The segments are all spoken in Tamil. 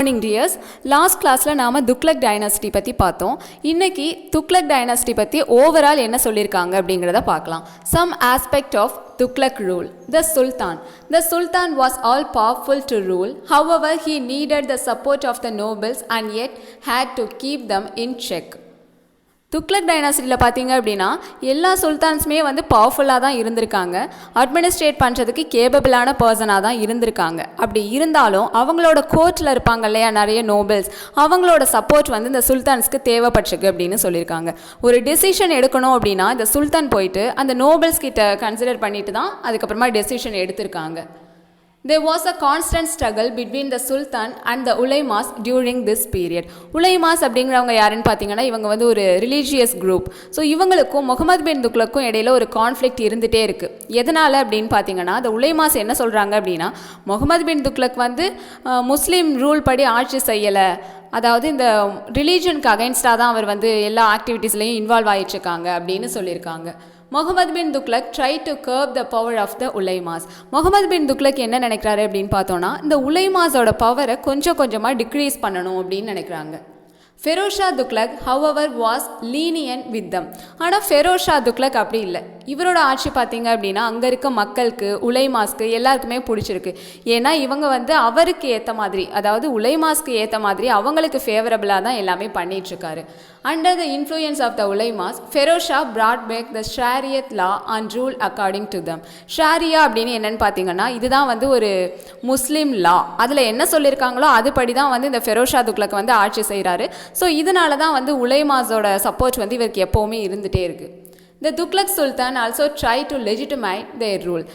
Morning tears. லாஸ்ட் கிளாஸில் நாம் துக்ளக் டைனாசிட்டி பற்றி பார்த்தோம். இன்றைக்கி துக்ளக் டைனாசிட்டி பற்றி ஓவரால் என்ன சொல்லியிருக்காங்க அப்படிங்கிறத பார்க்கலாம். Some aspect of Tughlaq rule. The Sultan was all powerful to rule. However, he needed the support of the nobles and yet had to keep them in check. Tughlaq டைனாசிட்டியில் பார்த்தீங்க அப்படின்னா எல்லா சுல்தான்ஸுமே வந்து பவர்ஃபுல்லாக தான் இருந்திருக்காங்க. அட்மினிஸ்ட்ரேட் பண்ணுறதுக்கு கேபபிளான பர்சனாக தான் இருந்திருக்காங்க. அப்படி இருந்தாலும் அவங்களோட கோர்ட்டில் இருப்பாங்க இல்லையா நிறைய நோபல்ஸ், அவங்களோட சப்போர்ட் வந்து இந்த சுல்தான்ஸ்க்கு தேவைப்பட்டிருக்கு அப்படின்னு சொல்லியிருக்காங்க. ஒரு டெசிஷன் எடுக்கணும் அப்படின்னா இந்த சுல்தான் போயிட்டு அந்த நோபல்ஸ் கிட்ட கன்சிடர் பண்ணிட்டு தான் அதுக்கப்புறமா டெசிஷன் எடுத்திருக்காங்க. There was a constant struggle between the Sultan and the Ulaimas during this period. Ulaimas அப்படிங்கிறவங்க யாருன்னு பார்த்தீங்கன்னா இவங்க வந்து ஒரு ரிலீஜியஸ் குரூப். ஸோ இவங்களுக்கும் முகமது பின் துக்ளக்கும் இடையில ஒரு கான்ஃப்ளிக்ட் இருந்துகிட்டே இருக்குது. எதனால் அப்படின்னு பார்த்தீங்கன்னா இந்த உலைமாஸ் என்ன சொல்கிறாங்க அப்படின்னா முகமது பின் துக்ளக் வந்து முஸ்லீம் ரூல் படி ஆட்சி செய்யலை, அதாவது இந்த ரிலீஜனுக்கு அகைன்ஸ்டாக தான் அவர் வந்து எல்லா ஆக்டிவிட்டீஸ்லையும் இன்வால்வ் ஆகிட்டுருக்காங்க அப்படின்னு சொல்லியிருக்காங்க. Muhammad bin Tughlaq try to curb the power of the ulemas. Muhammad bin Tughlaq என்ன நினைக்கிறாரு அப்படின்னு பார்த்தோன்னா இந்த உலைமாஸோட பவரை கொஞ்சம் கொஞ்சமாக டிக்ரீஸ் பண்ணணும் அப்படின்னு நினைக்கிறாங்க. Feroz Shah Tughlaq however was lenient with them. ஆனால் ஃபெரோஸ் ஷா துக்ளக் அப்படி இல்லை. இவரோட ஆட்சி பார்த்தீங்க அப்படின்னா அங்கே இருக்க மக்களுக்கு உலைமாஸ்க்கு எல்லாருக்குமே பிடிச்சிருக்கு. ஏன்னா இவங்க வந்து அவருக்கு ஏற்ற மாதிரி, அதாவது உலைமாஸ்க்கு ஏற்ற மாதிரி அவங்களுக்கு ஃபேவரபிளாக தான் எல்லாமே பண்ணிகிட்ருக்காரு. Under the influence of the ulemas Feroz Shah brought back the Shariat law and rule according to them. ஷாரியா அப்படின்னு என்னென்னு பார்த்தீங்கன்னா இதுதான் வந்து ஒரு முஸ்லீம் லா. அதில் என்ன சொல்லியிருக்காங்களோ அதுபடி தான் வந்து இந்த ஃபெரோஸ் ஷா துக்ளக் வந்து ஆட்சி செய்கிறாரு. ஸோ இதனால தான் வந்து உலைமாஸோட சப்போர்ட் வந்து இவருக்கு எப்போவுமே இருந்துகிட்டே இருக்குது. The Tughlaq Sultan also tried to legitimize their rule.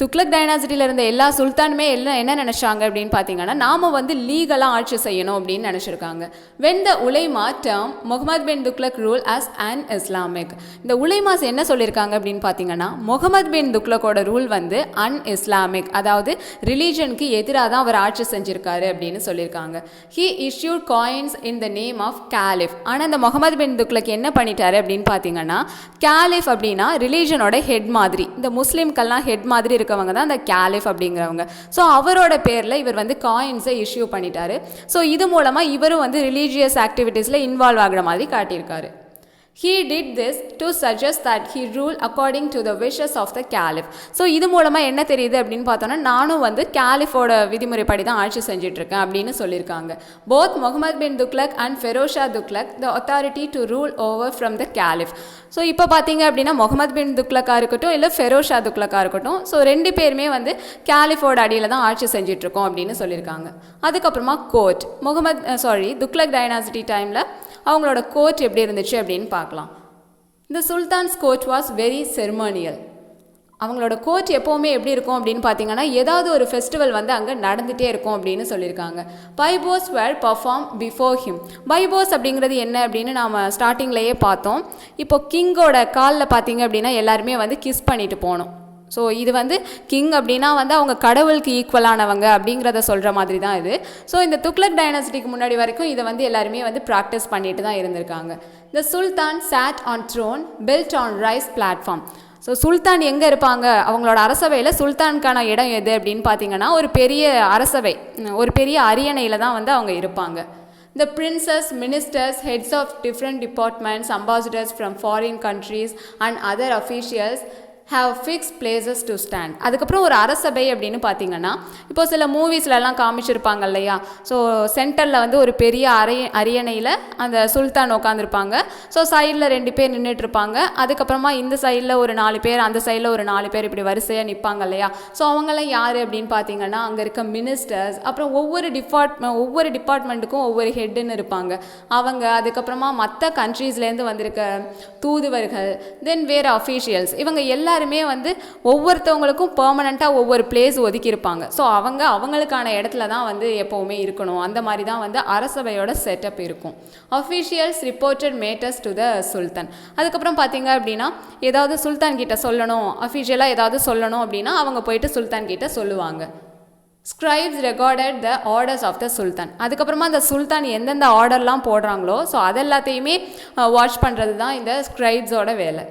Tughlaq டைனாசிட்டியில் இருந்த எல்லா சுல்தானுமே எல்லாம் என்ன நினச்சாங்க அப்படின்னு பார்த்தீங்கன்னா நாம் வந்து லீகலாக ஆட்சி செய்யணும் அப்படின்னு நினச்சிருக்காங்க. When the உலைமா term Mohammed bin Tughlaq rule as an Islamic. இந்த உலைமாஸ் என்ன சொல்லியிருக்காங்க அப்படின்னு பார்த்தீங்கன்னா முகமது பின் துக்ளக்கோட ரூல் வந்து அன் இஸ்லாமிக், அதாவது ரிலீஜனுக்கு எதிராக தான் அவர் ஆட்சி செஞ்சுருக்காரு அப்படின்னு சொல்லியிருக்காங்க. He issued coins in the name of கேலிஃப். ஆனால் இந்த முகமது பின் துக்ளக் என்ன பண்ணிட்டாரு அப்படின்னு பார்த்தீங்கன்னா கேலிஃப் அப்படின்னா ரிலீஜனோட ஹெட் மாதிரி, இந்த முஸ்லீம்கெல்லாம் ஹெட் மாதிரி இருக்கவங்க தான் அந்த கேலிஃப் அப்படிங்கிறவங்க. ஸோ அவரோட பேரில் இவர் வந்து காயின்ஸை இஷ்யூ பண்ணிட்டாரு. ஸோ இது மூலமாக இவரும் வந்து ரிலீஜியஸ் ஆக்டிவிட்டீஸில் இன்வால்வ் ஆகிற மாதிரி காட்டியிருக்காரு. He did this to suggest that he ruled according to the wishes of the caliph. So இது மூலமாக என்ன தெரியுது அப்படின்னு பார்த்தோன்னா நானும் வந்து கேலிஃபோட விதிமுறைப்படி தான் ஆட்சி செஞ்சிட்ருக்கேன் அப்படின்னு சொல்லியிருக்காங்க. Both Muhammad bin Tughlaq and Feroz Shah Tughlaq the authority to rule over from the caliph. So இப்போ பார்த்தீங்க அப்படின்னா முகமது பின் துக்ளக்காக இருக்கட்டும் இல்லை ஃபெரோஸ் ஷா துக்ளக்காக இருக்கட்டும், ஸோ ரெண்டு பேருமே வந்து கேலிஃபோட அடியில் தான் ஆட்சி செஞ்சிட்ருக்கோம் அப்படின்னு சொல்லியிருக்காங்க. அதுக்கப்புறமா கோர்ட் துக்ளக் டைனாசிட்டி டைமில் அவங்களோட கோர்ட் எப்படி இருந்துச்சு அப்படின்னு பார்க்கலாம். இந்த sultans court was very ceremonial. அவங்களோட கோர்ட் எப்போவுமே எப்படி இருக்கும் அப்படின்னு பார்த்தீங்கன்னா ஏதாவது ஒரு ஃபெஸ்டிவல் வந்து அங்கே நடந்துகிட்டே இருக்கும் அப்படின்னு சொல்லியிருக்காங்க. பைபோஸ் வேர் பர்ஃபார்ம் பிஃபோர் ஹிம். பைபோஸ் அப்படிங்கிறது என்ன அப்படின்னு நாம் ஸ்டார்டிங்லேயே பார்த்தோம். இப்போ கிங்கோட காலில் பார்த்தீங்க அப்படின்னா எல்லாருமே வந்து கிஸ் பண்ணிட்டு போனோம். ஸோ இது வந்து கிங் அப்படின்னா வந்து அவங்க கடவுளுக்கு ஈக்குவலானவங்க அப்படிங்கிறத சொல்கிற மாதிரி தான் இது. ஸோ இந்த துக்ளக் டைனாசிட்டிக்கு முன்னாடி வரைக்கும் இதை வந்து எல்லாருமே வந்து ப்ராக்டிஸ் பண்ணிட்டு தான் இருந்திருக்காங்க. The sultan sat on throne built on raised platform. So சுல்தான் எங்கே இருப்பாங்க, அவங்களோட அரசவையில் சுல்தானுக்கான இடம் எது அப்படின்னு பார்த்தீங்கன்னா ஒரு பெரிய அரசவை, ஒரு பெரிய அரியணையில் தான் வந்து அவங்க இருப்பாங்க. The princes, ministers, heads of different departments, ambassadors from foreign countries and other officials have fixed places to stand. அதுக்கப்புறம் ஒரு அரசபை அப்படின்னு பார்த்தீங்கன்னா இப்போ சில மூவிஸ்லலாம் காமிச்சிருப்பாங்க இல்லையா, ஸோ சென்டரில் வந்து ஒரு பெரிய அரியணையில் அந்த சுல்தான் உட்காந்துருப்பாங்க. ஸோ சைடில் 2 பேர் நின்றுட்டுருப்பாங்க. அதுக்கப்புறமா இந்த சைடில் ஒரு 4 பேர், அந்த சைடில் ஒரு 4 பேர் இப்படி வரிசையாக நிற்பாங்க இல்லையா. ஸோ அவங்களாம் யார் அப்படின்னு பார்த்தீங்கன்னா அங்கே இருக்க மினிஸ்டர்ஸ், அப்புறம் ஒவ்வொரு டிபார்ட்மெண்ட்டுக்கும் ஒவ்வொரு ஹெட்டுன்னு இருப்பாங்க அவங்க. அதுக்கப்புறமா மற்ற கண்ட்ரீஸ்லேருந்து வந்திருக்க தூதுவர்கள், தென் வேறு அஃபீஷியல்ஸ், இவங்க எல்லாருமே வந்து ஒவ்வொருத்தவங்களுக்கும் பெர்மனண்ட்டாக ஒவ்வொரு பிளேஸ் ஒதுக்கியிருப்பாங்க. ஸோ அவங்களுக்கான இடத்துல தான் வந்து எப்போவுமே இருக்கணும். அந்த மாதிரி தான் வந்து அரசவையோட செட்டப் இருக்கும். Officials reported matters to the sultan. அதுக்கப்புறம் பார்த்தீங்க அப்படின்னா ஏதாவது சுல்தான் கிட்ட சொல்லணும், அஃபீஷியலாக ஏதாவது சொல்லணும் அப்படின்னா அவங்க போயிட்டு சுல்தான் கிட்ட சொல்லுவாங்க. Scribes recorded the orders of the sultan. அதுக்கப்புறமா அந்த சுல்தான் எந்தெந்த ஆர்டர்லாம் போடுறாங்களோ ஸோ அதெல்லாத்தையுமே வாட்ச் பண்ணுறது தான் இந்த ஸ்கிரைப்ஸோட வேலை.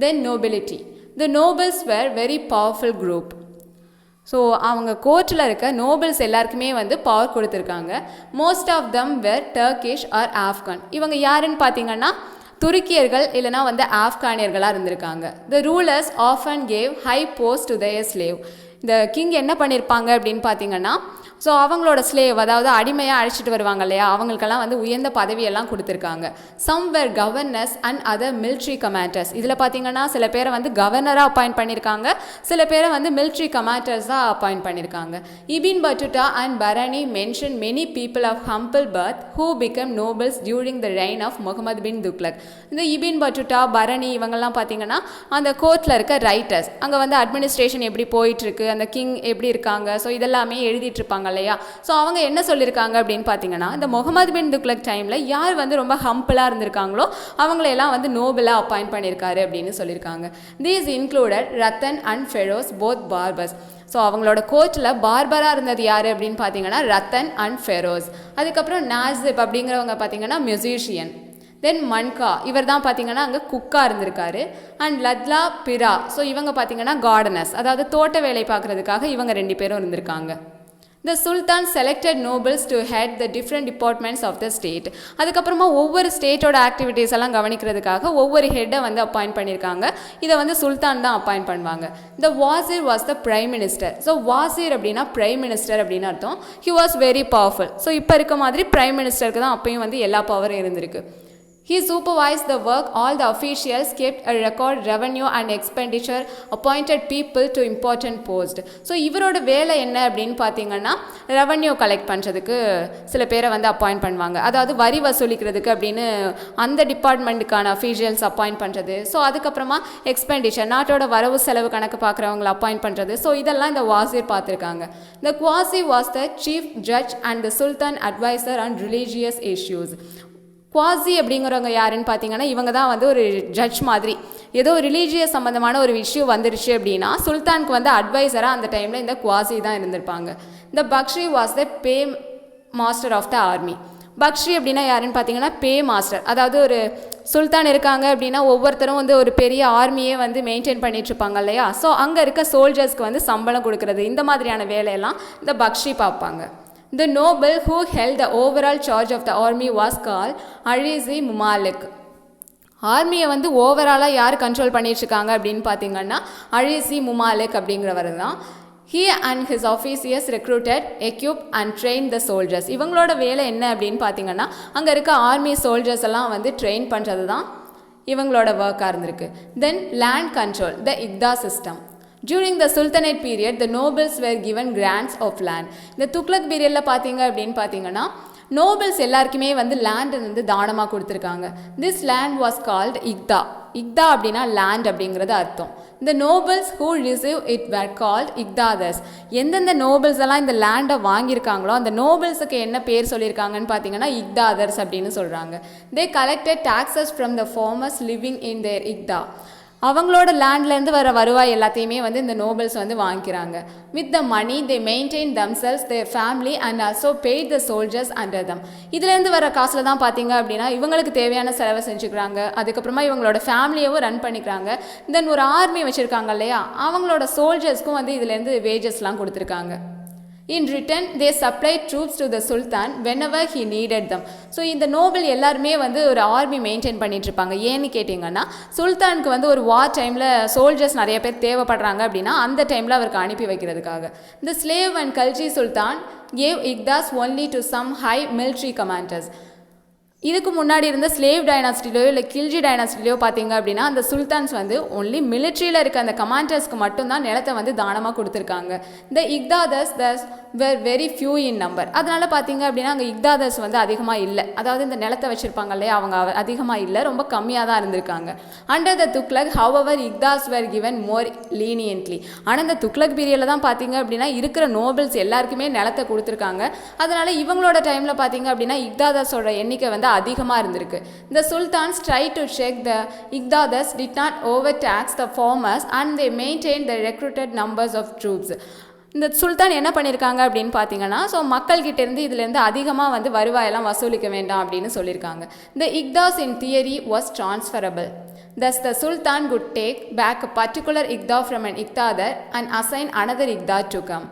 Then nobility. The nobles were very powerful group. So அவங்க கோர்ட்டில் இருக்க நோபல்ஸ் எல்லாருக்குமே வந்து பவர் கொடுத்துருக்காங்க. Most of them were Turkish or Afghan. இவங்க யாருன்னு பார்த்தீங்கன்னா துருக்கியர்கள் இல்லைனா வந்து ஆப்கானியர்களாக இருந்திருக்காங்க. The rulers often gave high post to their slave. இந்த கிங் என்ன பண்ணியிருப்பாங்க அப்படின்னு பார்த்தீங்கன்னா, ஸோ அவங்களோட ஸ்லேவ், அதாவது அடிமையாக அழைச்சிட்டு வருவாங்க இல்லையா, அவங்களுக்கெல்லாம் வந்து உயர்ந்த பதவியெல்லாம் கொடுத்துருக்காங்க. Some were governors and other military commanders. இதில் பார்த்தீங்கன்னா சில பேரை வந்து கவர்னராக அப்பாயிண்ட் பண்ணியிருக்காங்க, சில பேரை வந்து மிலிட்ரி கமாண்டர்ஸாக அப்பாயிண்ட் பண்ணியிருக்காங்க. Ibn Battuta and Barani mention many people of humble birth who became nobles during the reign of Muhammad bin Tughlaq. இந்த இபின் பட்டுட்டா, பரணி இவங்கெல்லாம் பார்த்தீங்கன்னா அந்த கோர்ட்டில் இருக்க ரைட்டர்ஸ், அங்கே வந்து அட்மினிஸ்ட்ரேஷன் எப்படி போயிட்டுருக்கு, அந்த கிங் எப்படி இருக்காங்க, ஸோ இதெல்லாமே எழுதிட்டு இருப்பாங்க இல்லையா. ஸோ அவங்க என்ன சொல்லியிருக்காங்க அப்படின்னு பார்த்தீங்கன்னா, இந்த முகமது பின் துக்ளக் டைமில் யார் வந்து ரொம்ப ஹம்பிளாக இருந்திருக்காங்களோ அவங்களையெல்லாம் வந்து நோபலாக அப்பாயிண்ட் பண்ணியிருக்காரு அப்படின்னு சொல்லியிருக்காங்க. These included Ratan and Feroz both barbers. So அவங்களோட கோர்ட்டில் பார்பராக இருந்தது யார் அப்படின்னு பார்த்தீங்கன்னா ரத்தன் அண்ட் ஃபெரோஸ். அதுக்கப்புறம் நாசிப் அப்படிங்கிறவங்க பார்த்தீங்கன்னா மியூசிஷியன். தென் மன்கா, இவர் தான் பார்த்தீங்கன்னா அங்கே குக்காக இருந்திருக்காரு. அண்ட் லத்லா பிரா, ஸோ இவங்க பார்த்தீங்கன்னா கார்டனர்ஸ், அதாவது தோட்ட வேலை பார்க்குறதுக்காக இவங்க 2 பேரும் இருந்திருக்காங்க. The Sultan selected nobles to head the different departments of the state. அதுக்கப்புறமா ஒவ்வொரு ஸ்டேட்டோட ஆக்டிவிட்டீஸ் எல்லாம் கவனிக்கிறதுக்காக ஒவ்வொரு ஹெட்டை வந்து அப்பாயிண்ட் பண்ணியிருக்காங்க. இதை வந்து சுல்தான் தான் அப்பாயிண்ட் பண்ணுவாங்க. The Wazir was the prime minister. So வாசிர் அப்படின்னா பிரைம் மினிஸ்டர் அப்படின்னு அர்த்தம். He was very powerful. So இப்போ இருக்க மாதிரி பிரைம் மினிஸ்டருக்கு தான் அப்பயும் வந்து எல்லா பவரும் இருந்திருக்கு. He supervised the work. All the officials kept a record, revenue and expenditure, appointed people to important post. So இவரோட வேலை என்ன அப்படின்னு பார்த்தீங்கன்னா ரெவன்யூ கலெக்ட் பண்ணுறதுக்கு சில பேரை வந்து அப்பாயிண்ட் பண்ணுவாங்க, அதாவது வரி வசூலிக்கிறதுக்கு அப்படின்னு அந்த டிபார்ட்மெண்ட்டுக்கான அஃபீஷியல்ஸ் அப்பாயிண்ட் பண்ணுறது. ஸோ அதுக்கப்புறமா எக்ஸ்பெண்டிச்சர், நாட்டோட வரவு செலவு கணக்கு பார்க்குறவங்களை அப்பாயிண்ட் பண்ணுறது. ஸோ இதெல்லாம் இந்த வாசிர் பார்த்துருக்காங்க. The Qazi was the chief judge and the Sultan advisor on religious issues. Quasi அப்படிங்கிறவங்க யாருன்னு பார்த்தீங்கன்னா இவங்க தான் வந்து ஒரு ஜட்ஜ் மாதிரி. ஏதோ ரிலீஜியஸ் சம்மந்தமான ஒரு விஷயம் வந்துருச்சு அப்படின்னா சுல்தானுக்கு வந்து அட்வைசராக அந்த டைமில் இந்த குவாசி தான் இருந்திருப்பாங்க. இந்த bakshi was the paymaster of the army. பக்ஷி அப்படின்னா யாருன்னு பார்த்தீங்கன்னா பே மாஸ்டர், அதாவது ஒரு சுல்தான் இருக்காங்க அப்படின்னா ஒவ்வொருத்தரும் வந்து ஒரு பெரிய ஆர்மியே வந்து மெயின்டைன் பண்ணிகிட்ருப்பாங்க இல்லையா. ஸோ அங்கே இருக்க சோல்ஜர்ஸ்க்கு வந்து சம்பளம் கொடுக்குறது, இந்த மாதிரியான வேலையெல்லாம் இந்த பக்ஷி பார்ப்பாங்க. The noble who held the overall charge of the army was called Arizi Mumalik. ஆர்மியை வந்து ஓவராலாக யார் கண்ட்ரோல் பண்ணிட்டுருக்காங்க அப்படின்னு பார்த்தீங்கன்னா அழிசி முமாலிக் அப்படிங்கிறவர் தான். He and his officers recruited, equipped and trained the soldiers. இவங்களோட வேலை என்ன அப்படின்னு பார்த்தீங்கன்னா அங்கே இருக்க ஆர்மி சோல்ஜர்ஸ் எல்லாம் வந்து ட்ரெயின் பண்ணுறது தான் இவங்களோட ஒர்க்காக இருந்திருக்கு. Then land control, the iqta system. During the Sultanate period, the nobles were given grants of land. இந்த துக்ளக் பீரியடில் பார்த்தீங்க அப்படின்னு பார்த்தீங்கன்னா நோபல்ஸ் எல்லாருக்குமே வந்து லேண்ட் வந்து தானமாக கொடுத்துருக்காங்க. This land was called iqta. இக்தா அப்படின்னா லேண்ட் அப்படிங்கிறது அர்த்தம். இந்த nobles who receive it were called iqtadars. எந்தெந்த நோபல்ஸ் எல்லாம் இந்த லேண்டை வாங்கியிருக்காங்களோ அந்த நோபல்ஸுக்கு என்ன பேர் சொல்லியிருக்காங்கன்னு பார்த்தீங்கன்னா இக்தாதர்ஸ் அப்படின்னு சொல்கிறாங்க. They collected taxes from the farmers living in their iqta. அவங்களோட லேண்ட்லேருந்து வர வருவாய் எல்லாத்தையுமே வந்து இந்த நோபல்ஸ் வந்து வாங்கிக்கிறாங்க. With the money they maintain themselves, their family and also paid the soldiers under them. இதுலேருந்து வர காசில் தான் பார்த்தீங்க அப்படின்னா இவங்களுக்கு தேவையான செலவை செஞ்சுக்கிறாங்க, அதுக்கப்புறமா இவங்களோட ஃபேமிலியவும் ரன் பண்ணிக்கிறாங்க. தென் ஒரு ஆர்மி வச்சுருக்காங்க இல்லையா, அவங்களோட சோல்ஜர்ஸ்க்கும் வந்து இதுலேருந்து வேஜஸ்லாம் கொடுத்துருக்காங்க. In return, they supplied troops to the Sultan whenever he needed them. So இந்த நோபல் எல்லாருமே வந்து ஒரு ஆர்மி மெயின்டைன் பண்ணிட்டு இருப்பாங்க. ஏன்னு கேட்டிங்கன்னா சுல்தானுக்கு வந்து ஒரு வார் டைமில் சோல்ஜர்ஸ் நிறைய பேர் தேவைப்படுறாங்க அப்படின்னா அந்த டைமில் அவருக்கு அனுப்பி வைக்கிறதுக்காக. The slave and Khalji Sultan gave Igdas only to some high military commanders. இதுக்கு முன்னாடி இருந்த ஸ்லேவ் டைனாஸ்டிலையோ இல்லை கில்ஜி டைனாஸ்டிலையோ பார்த்தீங்க அப்படின்னா அந்த சுல்தான்ஸ் வந்து ஒன்லி மிலிட்ரியில் இருக்க அந்த கமாண்டர்ஸ்க்கு மட்டும்தான் நிலத்தை வந்து தானமாக கொடுத்துருக்காங்க. இந்த இக்தாதர்ஸ் were very few in number. அதனால் பார்த்தீங்க அப்படின்னா அங்கே இக்தாதர்ஸ் வந்து அதிகமாக இல்லை, அதாவது இந்த நிலத்தை வச்சுருப்பாங்க இல்லையா அவங்க அதிகமாக இல்லை, ரொம்ப கம்மியாக தான் இருந்திருக்காங்க. Under the Tughlaq however iqtas were given more leniently. ஆனால் இந்த துக்ளக் பீரியடில் தான் பார்த்தீங்க அப்படின்னா இருக்கிற நோபல்ஸ் எல்லாருக்குமே நிலத்தை கொடுத்துருக்காங்க. அதனால் இவங்களோட டைமில் பார்த்தீங்க அப்படின்னா இக்தாதர்ஸோட எண்ணிக்கை வந்து அதிகமாக இருந்திருக்கு. The sultans tried to check the Igdadas did not overtax the farmers and they maintained the recruited numbers of troops. இந்த சுல்தான் என்ன பண்ணியிருக்காங்க அப்படின்னு பார்த்தீங்கன்னா, ஸோ மக்கள்கிட்டேருந்து இதுலேருந்து அதிகமாக வந்து வருவாயெல்லாம் வசூலிக்க வேண்டாம் அப்படின்னு சொல்லியிருக்காங்க. The Iqdas in theory was transferable. Thus, the Sultan could take back a particular Iqda from an Iqtadar and assign another Iqda to come.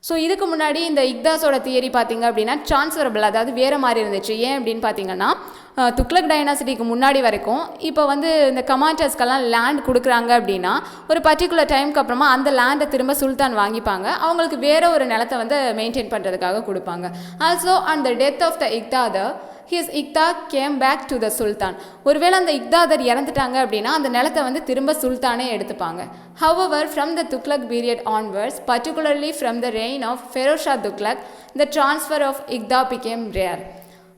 So இதுக்கு முன்னாடி இந்த இக்தாஸோட தியரி பார்த்தீங்க அப்படின்னா ட்ரான்ஸ்ஃபரபிள், அதாவது வேறு மாதிரி இருந்துச்சு. ஏன் அப்படின்னு பார்த்தீங்கன்னா, துக்ளக் டைனாசிட்டிக்கு முன்னாடி வரைக்கும் இப்போ வந்து இந்த கமாண்டர்ஸ்க்கெல்லாம் லேண்ட் கொடுக்குறாங்க அப்படின்னா ஒரு பர்டிகுலர் டைமுக்கு அப்புறமா அந்த லேண்டை திரும்ப சுல்தான் வாங்கிப்பாங்க, அவங்களுக்கு வேறு ஒரு நிலத்தை வந்து மெயின்டைன் பண்ணுறதுக்காக கொடுப்பாங்க. Also on the death of the iqtadar his iqta came back to the sultan. ஒருவேளை அந்த இக்தாதர் இறந்துட்டாங்க அப்படின்னா அந்த நிலத்தை வந்து திரும்ப சுல்தானே எடுத்துப்பாங்க. However, from the Tughlaq period onwards, particularly from the reign of Feroz Shah Tughlaq, the transfer of இக்தா became rare.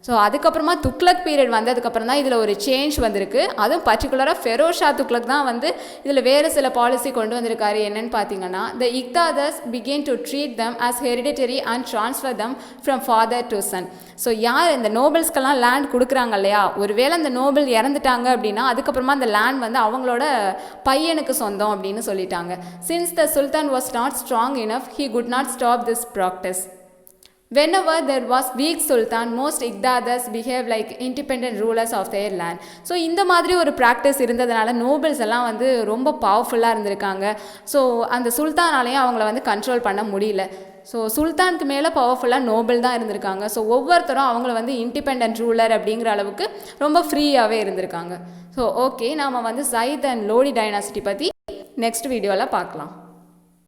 So அதுக்கப்புறமா துக்ளக் பீரியட் வந்ததுக்கப்புறம் தான் இதில் ஒரு சேஞ்ச் வந்திருக்கு. அதுவும் பர்டிகுலராக ஃபெரோஸ் ஷா துக்ளக் தான் வந்து இதில் வேறு சில பாலிசி கொண்டு வந்திருக்காரு. என்னென்னு பார்த்தீங்கன்னா, the iqtadars begin to treat them as hereditary and transfer them from father to son. So யார் இந்த நோபல்ஸ்க்கெல்லாம் லேண்ட் கொடுக்குறாங்க இல்லையா, ஒருவேளை அந்த நோபல் இறந்துட்டாங்க அப்படின்னா அதுக்கப்புறமா அந்த லேண்ட் வந்து அவங்களோட பையனுக்கு சொந்தம் அப்படின்னு சொல்லிட்டாங்க. Since the Sultan was not strong enough, he could not stop this practice. Whenever there was weak sultan, most Iqdadas behave like independent rulers of their land. So இந்த மாதிரி ஒரு ப்ராக்டிஸ் இருந்ததுனால நோபல்ஸ் எல்லாம் வந்து ரொம்ப பவர்ஃபுல்லாக இருந்திருக்காங்க. ஸோ அந்த சுல்தானாலையும் அவங்கள வந்து கண்ட்ரோல் பண்ண முடியல. ஸோ சுல்தானுக்கு மேலே பவர்ஃபுல்லாக நோபல் தான் இருந்திருக்காங்க. ஸோ ஒவ்வொருத்தரும் அவங்கள வந்து இண்டிபெண்ட் ரூலர் அப்படிங்கிற அளவுக்கு ரொம்ப ஃப்ரீயாகவே இருந்திருக்காங்க. ஸோ ஓகே, நாம் வந்து சைத் அண்ட் லோடி டைனாசிட்டி பற்றி நெக்ஸ்ட் வீடியோவில் பார்க்கலாம்.